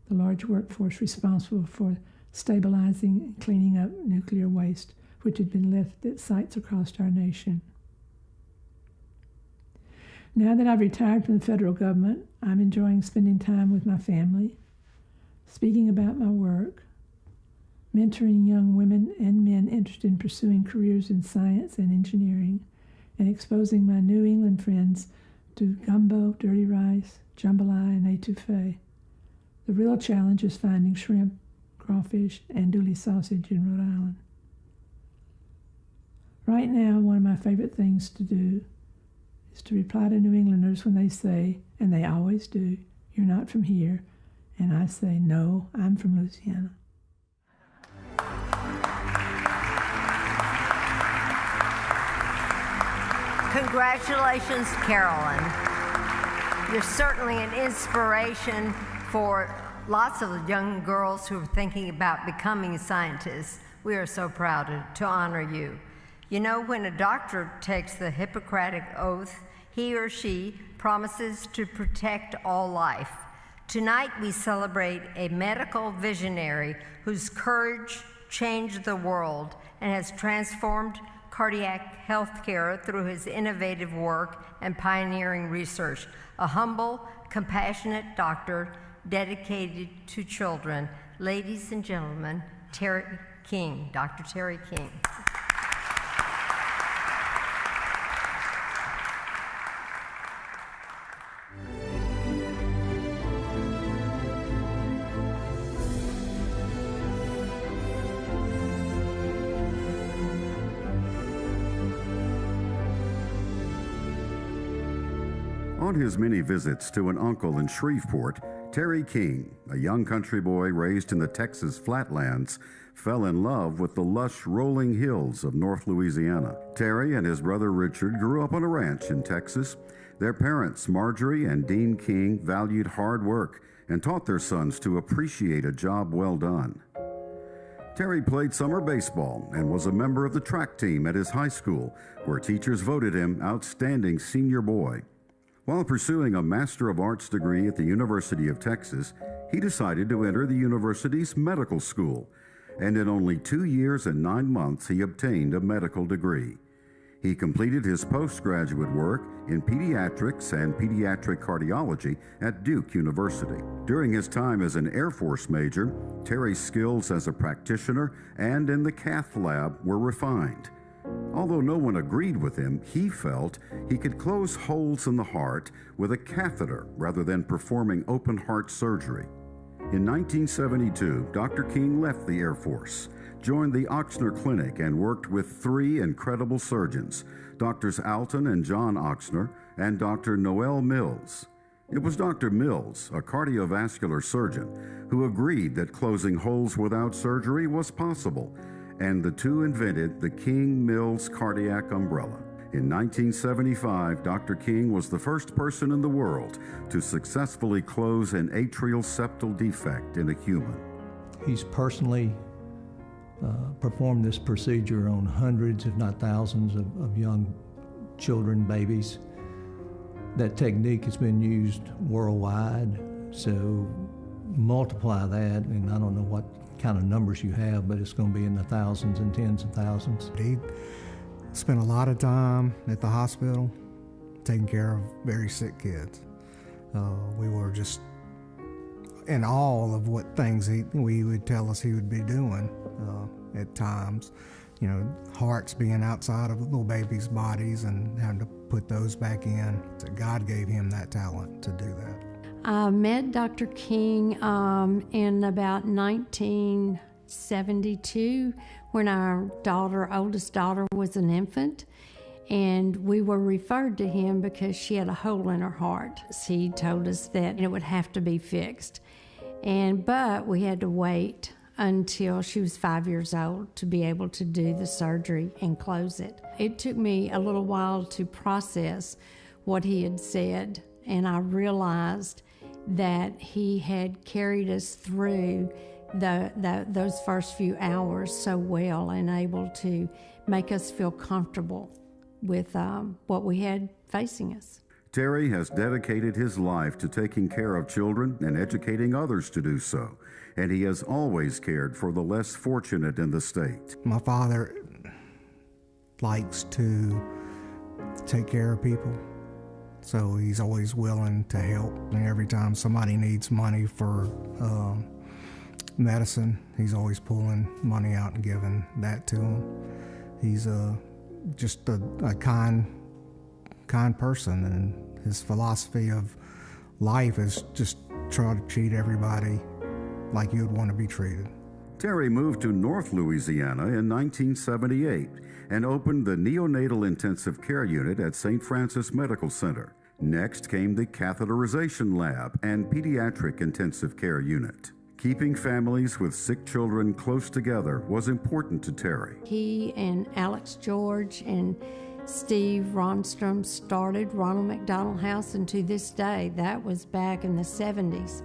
the large workforce responsible for stabilizing and cleaning up nuclear waste, which had been left at sites across our nation. Now that I've retired from the federal government, I'm enjoying spending time with my family, speaking about my work, mentoring young women and men interested in pursuing careers in science and engineering, and exposing my New England friends to gumbo, dirty rice, jambalaya, and etouffee. The real challenge is finding shrimp, crawfish, and andouille sausage in Rhode Island. Right now, one of my favorite things to do is to reply to New Englanders when they say, and they always do, "You're not from here," and I say, "No, I'm from Louisiana." Congratulations, Carolyn. You're certainly an inspiration for lots of young girls who are thinking about becoming scientists. We are so proud to honor you. You know, when a doctor takes the Hippocratic Oath, he or she promises to protect all life. Tonight, we celebrate a medical visionary whose courage changed the world and has transformed cardiac health care through his innovative work and pioneering research. A humble, compassionate doctor dedicated to children. Ladies and gentlemen, Terry King, Dr. Terry King. On his many visits to an uncle in Shreveport, Terry King, a young country boy raised in the Texas flatlands, fell in love with the lush rolling hills of North Louisiana. Terry and his brother Richard grew up on a ranch in Texas. Their parents, Marjorie and Dean King, valued hard work and taught their sons to appreciate a job well done. Terry played summer baseball and was a member of the track team at his high school, where teachers voted him outstanding senior boy. While pursuing a Master of Arts degree at the University of Texas, he decided to enter the university's medical school, and in only 2 years and 9 months he obtained a medical degree. He completed his postgraduate work in pediatrics and pediatric cardiology at Duke University. During his time as an Air Force major, Terry's skills as a practitioner and in the cath lab were refined. Although no one agreed with him, he felt he could close holes in the heart with a catheter rather than performing open heart surgery. In 1972, Dr. King left the Air Force, joined the Ochsner Clinic, and worked with 3 incredible surgeons, Drs. Alton and John Ochsner and Dr. Noel Mills. It was Dr. Mills, a cardiovascular surgeon, who agreed that closing holes without surgery was possible, and the two invented the King-Mills cardiac umbrella. In 1975, Dr. King was the first person in the world to successfully close an atrial septal defect in a human. He's personally performed this procedure on hundreds, if not thousands, of young children, babies. That technique has been used worldwide, so multiply that, and I don't know what kind of numbers you have, but it's going to be in the thousands and tens of thousands. He spent a lot of time at the hospital taking care of very sick kids. We were just in awe of what things he would tell us he would be doing at times. You know, hearts being outside of little babies' bodies and having to put those back in. So God gave him that talent to do that. I met Dr. King in about 1972 when our oldest daughter was an infant, and we were referred to him because she had a hole in her heart. He told us that it would have to be fixed, but we had to wait until she was 5 years old to be able to do the surgery and close it. It took me a little while to process what he had said, and I realized that he had carried us through those first few hours so well and able to make us feel comfortable with what we had facing us. Terry has dedicated his life to taking care of children and educating others to do so, and he has always cared for the less fortunate in the state. My father likes to take care of people, so he's always willing to help. And every time somebody needs money for medicine, he's always pulling money out and giving that to them. He's just a kind person, and his philosophy of life is just try to treat everybody like you'd want to be treated. Terry moved to North Louisiana in 1978 and opened the Neonatal Intensive Care Unit at St. Francis Medical Center. Next came the Catheterization Lab and Pediatric Intensive Care Unit. Keeping families with sick children close together was important to Terry. He and Alex George and Steve Ronstrom started Ronald McDonald House, and to this day, that was back in the 70s.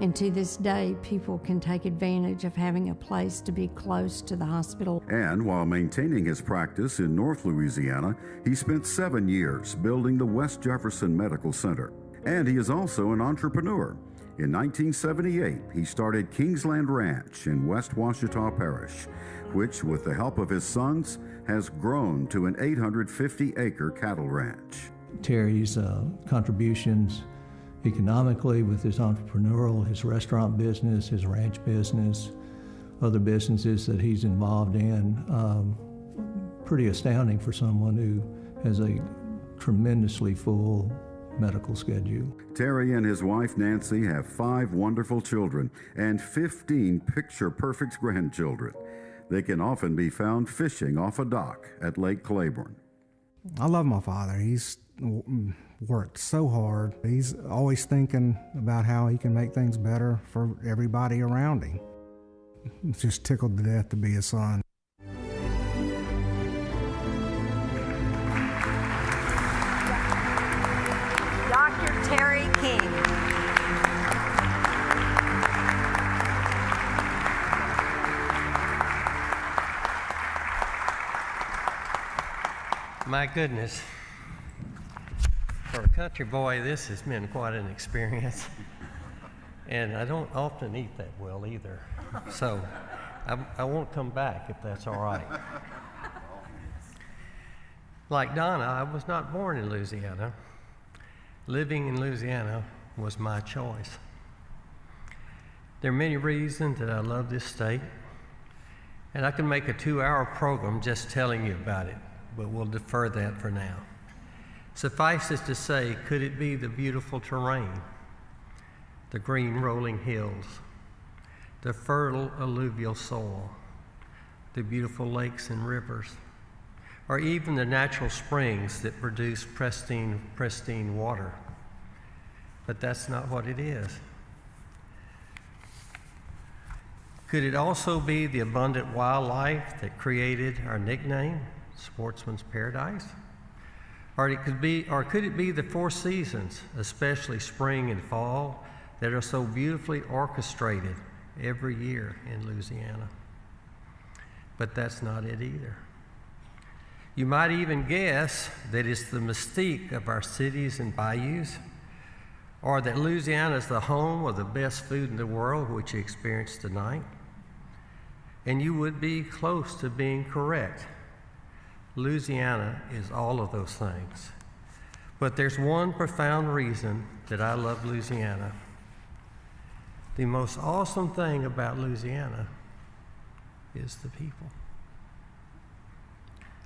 And to this day, people can take advantage of having a place to be close to the hospital. And while maintaining his practice in North Louisiana, he spent 7 years building the West Jefferson Medical Center. And he is also an entrepreneur. In 1978, he started Kingsland Ranch in West Ouachita Parish, which, with the help of his sons, has grown to an 850-acre cattle ranch. Terry's contributions economically with his entrepreneurial, his restaurant business, his ranch business, other businesses that he's involved in, pretty astounding for someone who has a tremendously full medical schedule. Terry and his wife Nancy have 5 wonderful children and 15 picture-perfect grandchildren. They can often be found fishing off a dock at Lake Claiborne. I love my father. He's worked so hard. He's always thinking about how he can make things better for everybody around him. Just tickled to death to be a son. Dr. Terry King. My goodness, for a country boy, this has been quite an experience. And I don't often eat that well either. So I won't come back if that's all right. Like Donna, I was not born in Louisiana. Living in Louisiana was my choice. There are many reasons that I love this state, and I can make a 2-hour program just telling you about it, but we'll defer that for now. Suffice it to say, could it be the beautiful terrain, the green rolling hills, the fertile alluvial soil, the beautiful lakes and rivers, or even the natural springs that produce pristine water? But that's not what it is. Could it also be the abundant wildlife that created our nickname, Sportsman's Paradise? Or could it be the 4 seasons, especially spring and fall, that are so beautifully orchestrated every year in Louisiana? But that's not it either. You might even guess that it's the mystique of our cities and bayous, or that Louisiana is the home of the best food in the world, which you experienced tonight. And you would be close to being correct. Louisiana is all of those things. But there's one profound reason that I love Louisiana. The most awesome thing about Louisiana is the people.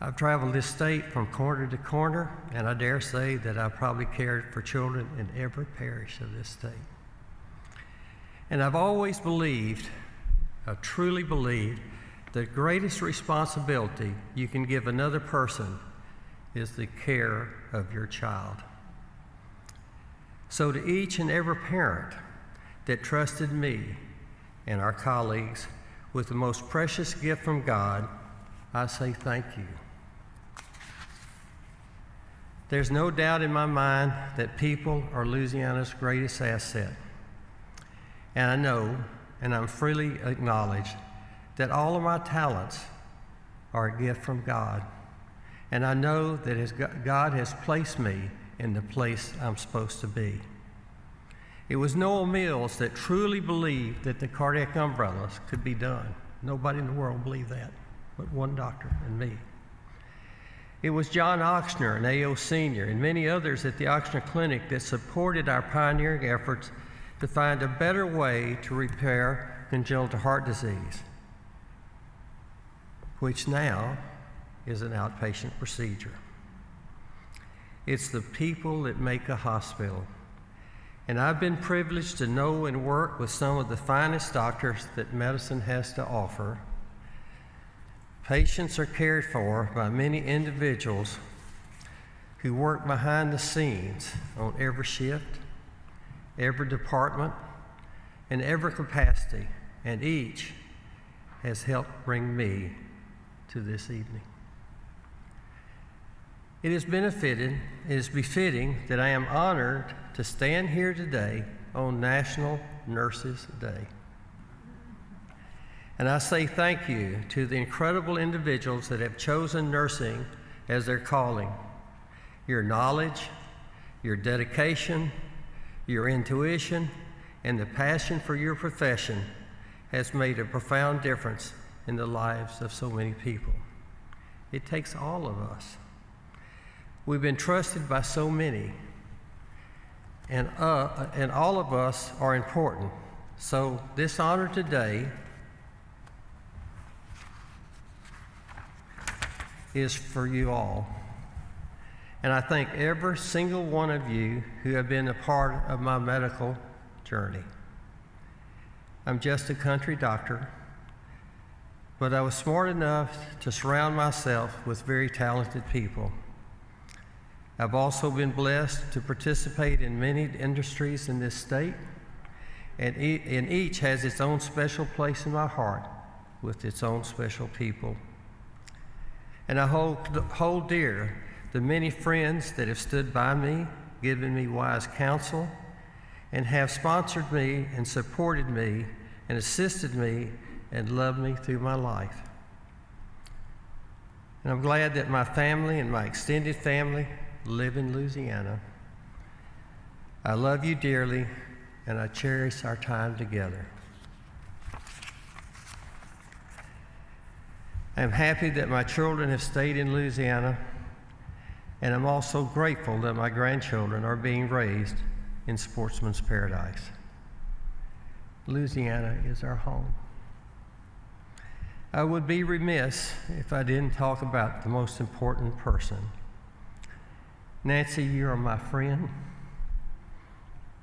I've traveled this state from corner to corner, and I dare say that I've probably cared for children in every parish of this state. And I've always believed, I truly believe, the greatest responsibility you can give another person is the care of your child. So to each and every parent that trusted me and our colleagues with the most precious gift from God, I say thank you. There's no doubt in my mind that people are Louisiana's greatest asset. And I know, and I'm freely acknowledged, that all of my talents are a gift from God. And I know that God has placed me in the place I'm supposed to be. It was Noel Mills that truly believed that the cardiac umbrellas could be done. Nobody in the world believed that, but one doctor and me. It was John Ochsner, an AO senior, and many others at the Ochsner Clinic that supported our pioneering efforts to find a better way to repair congenital heart disease, which now is an outpatient procedure. It's the people that make a hospital. And I've been privileged to know and work with some of the finest doctors that medicine has to offer. Patients are cared for by many individuals who work behind the scenes on every shift, every department, and every capacity, and each has helped bring me to this evening. It is befitting that I am honored to stand here today on National Nurses Day. And I say thank you to the incredible individuals that have chosen nursing as their calling. Your knowledge, your dedication, your intuition, and the passion for your profession has made a profound difference in the lives of so many people. It takes all of us. We've been trusted by so many, and all of us are important. So this honor today is for you all. And I thank every single one of you who have been a part of my medical journey. I'm just a country doctor, but I was smart enough to surround myself with very talented people. I've also been blessed to participate in many industries in this state, and each has its own special place in my heart with its own special people. And I hold dear the many friends that have stood by me, given me wise counsel, and have sponsored me and supported me and assisted me and loved me through my life. And I'm glad that my family and my extended family live in Louisiana. I love you dearly, and I cherish our time together. I'm happy that my children have stayed in Louisiana, and I'm also grateful that my grandchildren are being raised in sportsman's paradise. Louisiana is our home. I would be remiss if I didn't talk about the most important person. Nancy, you are my friend,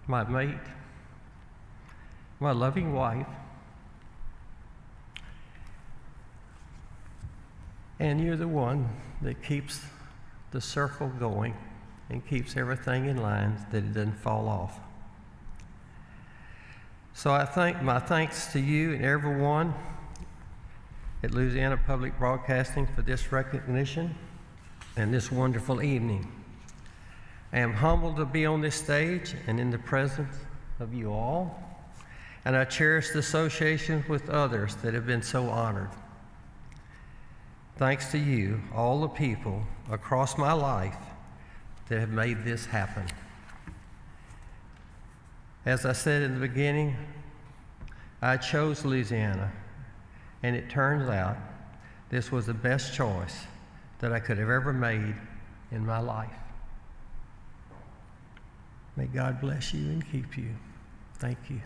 my mate, my loving wife, and you're the one that keeps the circle going and keeps everything in line that it doesn't fall off. So my thanks to you and everyone at Louisiana Public Broadcasting for this recognition and this wonderful evening. I am humbled to be on this stage and in the presence of you all, and I cherish the association with others that have been so honored. Thanks to you, all the people across my life that have made this happen. As I said in the beginning, I chose Louisiana, and it turns out this was the best choice that I could have ever made in my life. May God bless you and keep you. Thank you.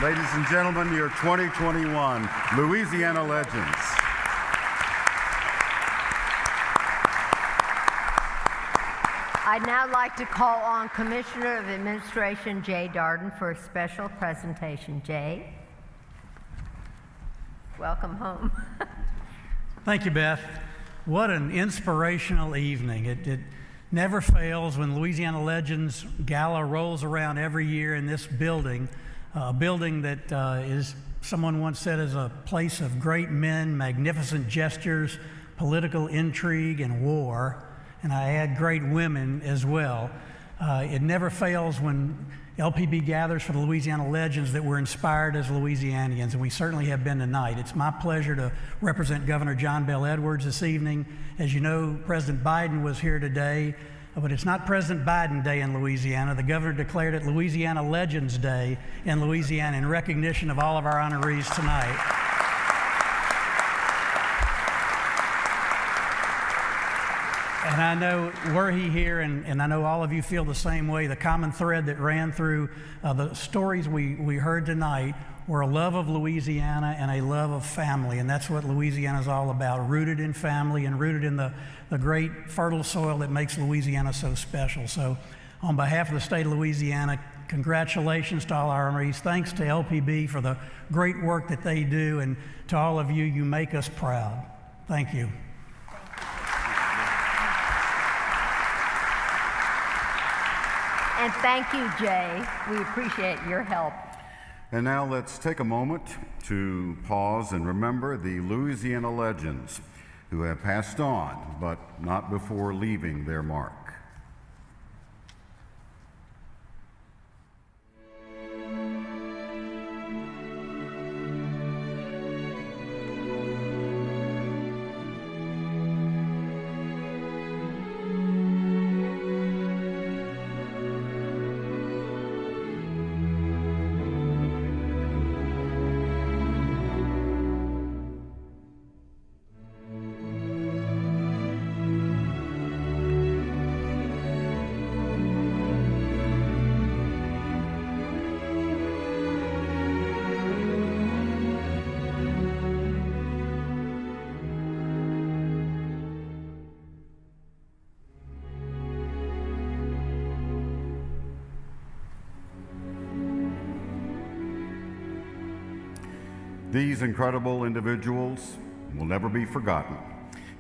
Ladies and gentlemen, your 2021 Louisiana Legends. I'd now like to call on Commissioner of Administration Jay Darden for a special presentation. Jay, welcome home. Thank you, Beth. What an inspirational evening. It never fails when Louisiana Legends Gala rolls around every year in this building, a building that is, someone once said, is a place of great men, magnificent gestures, political intrigue, and war. And I add great women as well. It never fails when LPB gathers for the Louisiana Legends that we're inspired as Louisianians, and we certainly have been tonight. It's my pleasure to represent Governor John Bel Edwards this evening. As you know, President Biden was here today, but it's not President Biden Day in Louisiana. The governor declared it Louisiana Legends Day in Louisiana in recognition of all of our honorees tonight. And I know, were he here, and I know all of you feel the same way, the common thread that ran through the stories we heard tonight were a love of Louisiana and a love of family, and that's what Louisiana is all about, rooted in family and rooted in the great fertile soil that makes Louisiana so special. So on behalf of the state of Louisiana, congratulations to all our honorees. Thanks to LPB for the great work that they do, and to all of you, you make us proud. Thank you. And thank you, Jay. We appreciate your help. And now let's take a moment to pause and remember the Louisiana Legends who have passed on, but not before leaving their mark. These incredible individuals will never be forgotten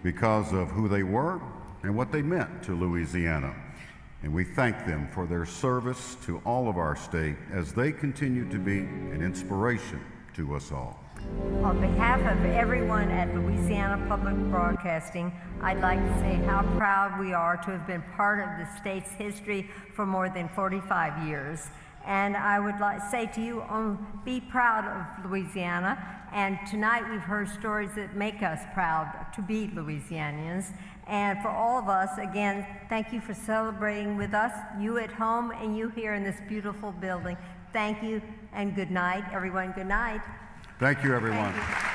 because of who they were and what they meant to Louisiana. And we thank them for their service to all of our state as they continue to be an inspiration to us all. On behalf of everyone at Louisiana Public Broadcasting, I'd like to say how proud we are to have been part of the state's history for more than 45 years. And I would like to say to you, be proud of Louisiana. And tonight we've heard stories that make us proud to be Louisianians. And for all of us, again, thank you for celebrating with us, you at home and you here in this beautiful building. Thank you and good night, everyone. Good night. Thank you, everyone. Thank you.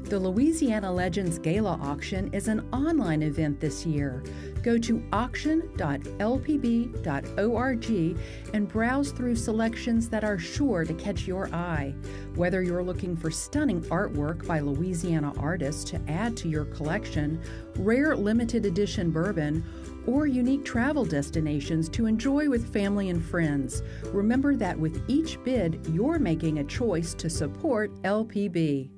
The Louisiana Legends Gala auction is an online event this year. Go to auction.lpb.org and browse through selections that are sure to catch your eye. Whether you're looking for stunning artwork by Louisiana artists to add to your collection, rare limited edition bourbon, or unique travel destinations to enjoy with family and friends, remember that with each bid, you're making a choice to support LPB.